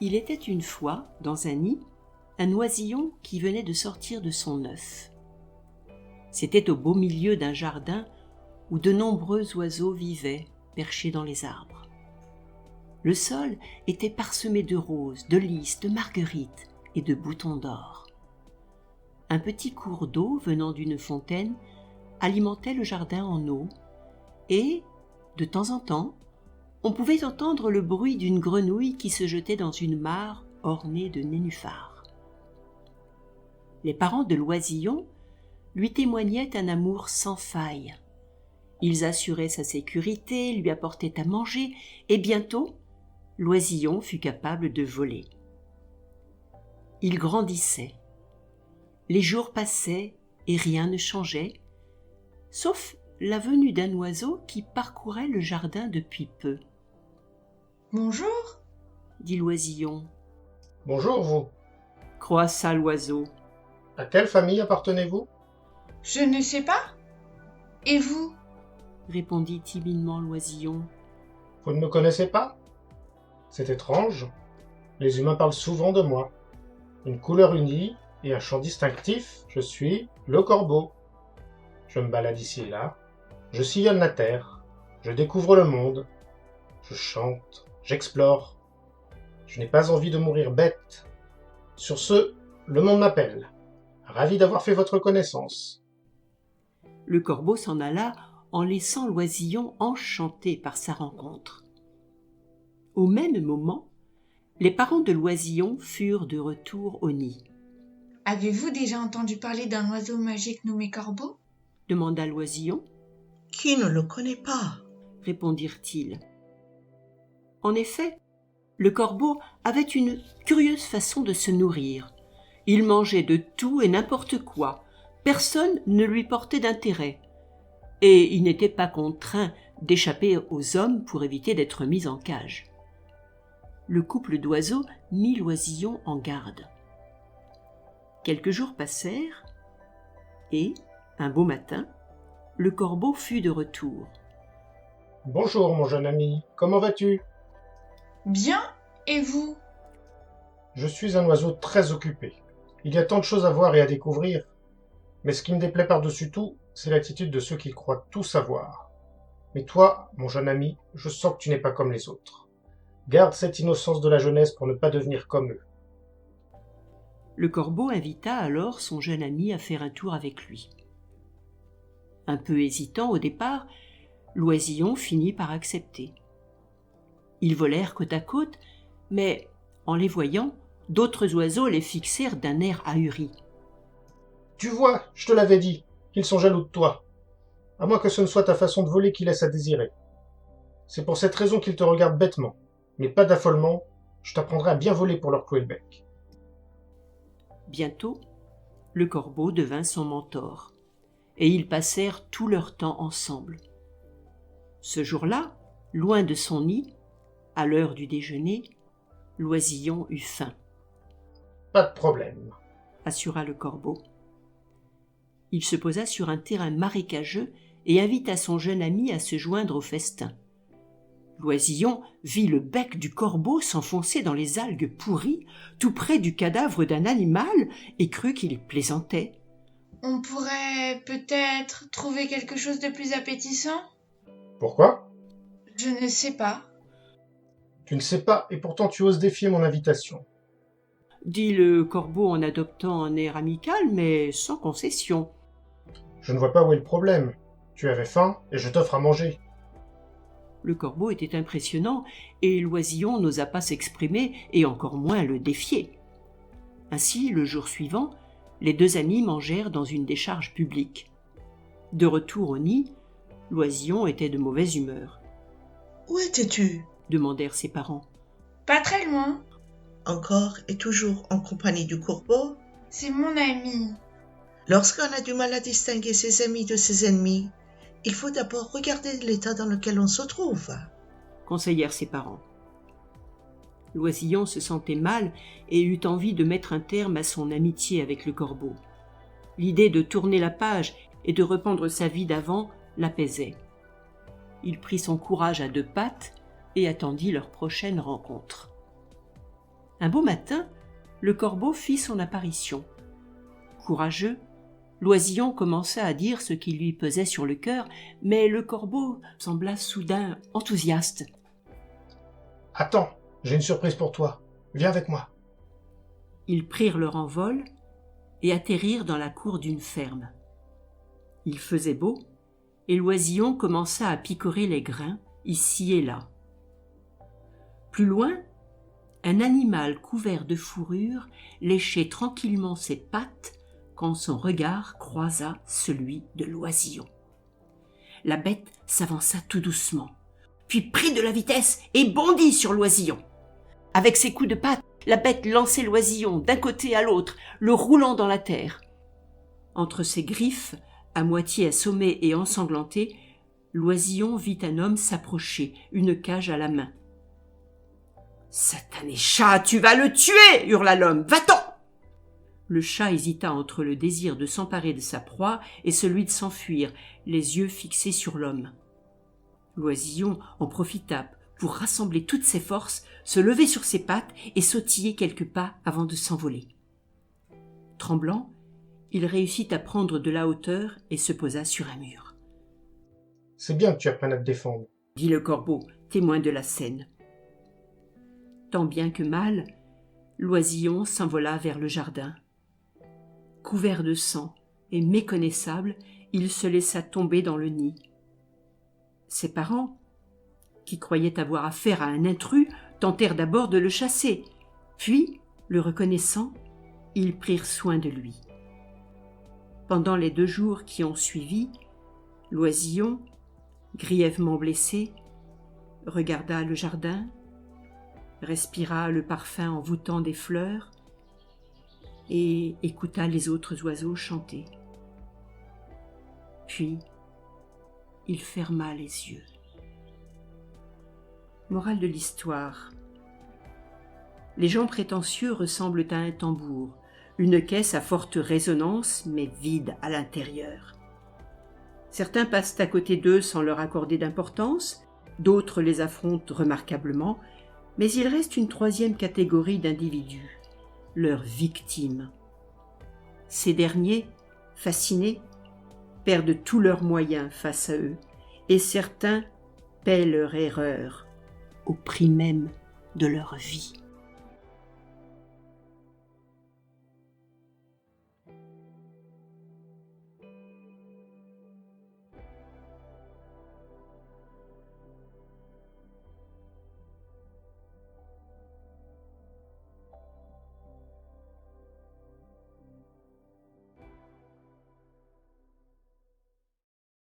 Il était une fois, dans un nid, un oisillon qui venait de sortir de son œuf. C'était au beau milieu d'un jardin où de nombreux oiseaux vivaient, perchés dans les arbres. Le sol était parsemé de roses, de lys, de marguerites et de boutons d'or. Un petit cours d'eau venant d'une fontaine alimentait le jardin en eau et, de temps en temps, on pouvait entendre le bruit d'une grenouille qui se jetait dans une mare ornée de nénuphars. Les parents de l'oisillon lui témoignaient un amour sans faille. Ils assuraient sa sécurité, lui apportaient à manger, et bientôt, l'oisillon fut capable de voler. Il grandissait. Les jours passaient et rien ne changeait, sauf la venue d'un oiseau qui parcourait le jardin depuis peu. « Bonjour » dit l'oisillon. « Bonjour, vous. » croissa l'oiseau. « À quelle famille appartenez-vous ?»« Je ne sais pas. Et vous ?» répondit timidement l'oisillon. « Vous ne me connaissez pas ? C'est étrange. Les humains parlent souvent de moi. Une couleur unie et un chant distinctif, je suis le corbeau. Je me balade ici et là. Je sillonne la terre. Je découvre le monde. Je chante. J'explore. Je n'ai pas envie de mourir bête. Sur ce, le monde m'appelle. Ravi d'avoir fait votre connaissance. » Le corbeau s'en alla en laissant l'oisillon enchanté par sa rencontre. Au même moment, les parents de l'oisillon furent de retour au nid. « Avez-vous déjà entendu parler d'un oiseau magique nommé corbeau ?» demanda l'oisillon. « Qui ne le connaît pas ?» répondirent-ils. En effet, le corbeau avait une curieuse façon de se nourrir. Il mangeait de tout et n'importe quoi. Personne ne lui portait d'intérêt. Et il n'était pas contraint d'échapper aux hommes pour éviter d'être mis en cage. Le couple d'oiseaux mit l'oisillon en garde. Quelques jours passèrent et, un beau matin, le corbeau fut de retour. « Bonjour, mon jeune ami. Comment vas-tu ? » ?»« Bien, et vous ?» ?»« Je suis un oiseau très occupé. Il y a tant de choses à voir et à découvrir. Mais ce qui me déplaît par-dessus tout, c'est l'attitude de ceux qui croient tout savoir. Mais toi, mon jeune ami, je sens que tu n'es pas comme les autres. Garde cette innocence de la jeunesse pour ne pas devenir comme eux. » Le corbeau invita alors son jeune ami à faire un tour avec lui. Un peu hésitant au départ, l'oisillon finit par accepter. Ils volèrent côte à côte, mais, en les voyant, d'autres oiseaux les fixèrent d'un air ahuri. « Tu vois, je te l'avais dit, ils sont jaloux de toi. À moins que ce ne soit ta façon de voler qui laisse à désirer. C'est pour cette raison qu'ils te regardent bêtement. Mais pas d'affolement, je t'apprendrai à bien voler pour leur clouer le bec. » Bientôt, le corbeau devint son mentor, et ils passèrent tout leur temps ensemble. Ce jour-là, loin de son nid, à l'heure du déjeuner, l'oisillon eut faim. « Pas de problème, » assura le corbeau. Il se posa sur un terrain marécageux et invita son jeune ami à se joindre au festin. L'oisillon vit le bec du corbeau s'enfoncer dans les algues pourries, tout près du cadavre d'un animal, et crut qu'il plaisantait. « On pourrait peut-être trouver quelque chose de plus appétissant ?» ?»« Pourquoi ? » ?»« Je ne sais pas. » »« Tu ne sais pas, et pourtant tu oses défier mon invitation. » dit le corbeau en adoptant un air amical, mais sans concession. « Je ne vois pas où est le problème. Tu avais faim, et je t'offre à manger. » Le corbeau était impressionnant, et l'oisillon n'osa pas s'exprimer, et encore moins le défier. Ainsi, le jour suivant, les deux amis mangèrent dans une décharge publique. De retour au nid, l'oisillon était de mauvaise humeur. « Où étais-tu » demandèrent ses parents. « Pas très loin. » »« Encore et toujours en compagnie du corbeau ?»« C'est mon ami. » »« Lorsqu'on a du mal à distinguer ses amis de ses ennemis, il faut d'abord regarder l'état dans lequel on se trouve. » conseillèrent ses parents. L'oisillon se sentait mal et eut envie de mettre un terme à son amitié avec le corbeau. L'idée de tourner la page et de reprendre sa vie d'avant l'apaisait. Il prit son courage à deux pattes et attendit leur prochaine rencontre. Un beau matin, le corbeau fit son apparition. Courageux, l'oisillon commença à dire ce qui lui pesait sur le cœur, mais le corbeau sembla soudain enthousiaste. « Attends, j'ai une surprise pour toi. Viens avec moi. » Ils prirent leur envol et atterrirent dans la cour d'une ferme. Il faisait beau, et l'oisillon commença à picorer les grains, ici et là. Plus loin, un animal couvert de fourrure léchait tranquillement ses pattes quand son regard croisa celui de l'oisillon. La bête s'avança tout doucement, puis prit de la vitesse et bondit sur l'oisillon. Avec ses coups de patte, la bête lançait l'oisillon d'un côté à l'autre, le roulant dans la terre. Entre ses griffes, à moitié assommées et ensanglantées, l'oisillon vit un homme s'approcher, une cage à la main. « Satané chat, tu vas le tuer !» hurla l'homme. « Va-t'en !» Le chat hésita entre le désir de s'emparer de sa proie et celui de s'enfuir, les yeux fixés sur l'homme. L'oisillon en profita pour rassembler toutes ses forces, se lever sur ses pattes et sautiller quelques pas avant de s'envoler. Tremblant, il réussit à prendre de la hauteur et se posa sur un mur. « C'est bien que tu apprennes à te défendre, » dit le corbeau, témoin de la scène. Tant bien que mal, l'oisillon s'envola vers le jardin. Couvert de sang et méconnaissable, il se laissa tomber dans le nid. Ses parents, qui croyaient avoir affaire à un intrus, tentèrent d'abord de le chasser, puis, le reconnaissant, ils prirent soin de lui. Pendant les 2 jours qui ont suivi, l'oisillon, grièvement blessé, regarda le jardin, respira le parfum envoûtant des fleurs et écouta les autres oiseaux chanter. Puis, il ferma les yeux. Morale de l'histoire. Les gens prétentieux ressemblent à un tambour, une caisse à forte résonance mais vide à l'intérieur. Certains passent à côté d'eux sans leur accorder d'importance, d'autres les affrontent remarquablement, mais il reste une 3e catégorie d'individus, leurs victimes. Ces derniers, fascinés, perdent tous leurs moyens face à eux, et certains paient leur erreur au prix même de leur vie.